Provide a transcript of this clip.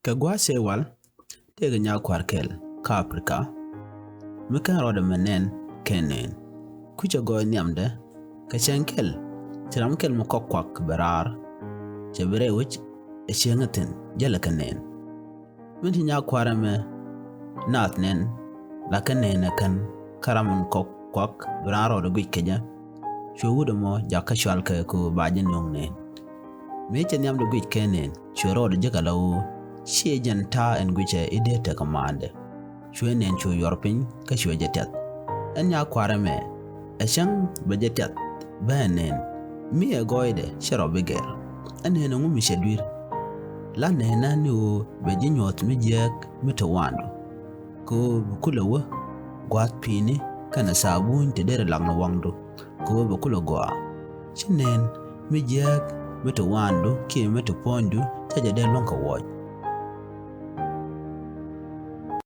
Kagwa sewal tege nya kwarkel ka Afrika mikan roda menen kenen kucha go nyamde ka chenkel tiramkel mo kokwak berar chebere wich e chengatin jala kanen minti nya kwarame natnen la kanen kan karamun kokwak berar roda gwikeja chowudo mo jaka shwalke ko bajin yongne meche nyamde gwikenen choroda jagalawo Shie janta en gwiche idete kamande. Shwe nen chu yorpin ka shwe jetet. En ya kwarame. Eshang bejetet. Benen. Mi e goide shero beger. En hena ngumi shedwir. La nena ni o bejinyot mijek mitawando. Ko bukula wa. Gwat pini. Kana sabun te dere lang na wangdo. Ko bukula gwa. Shinen mijek mitawando ki mitapondu. Chaja de lonka waj.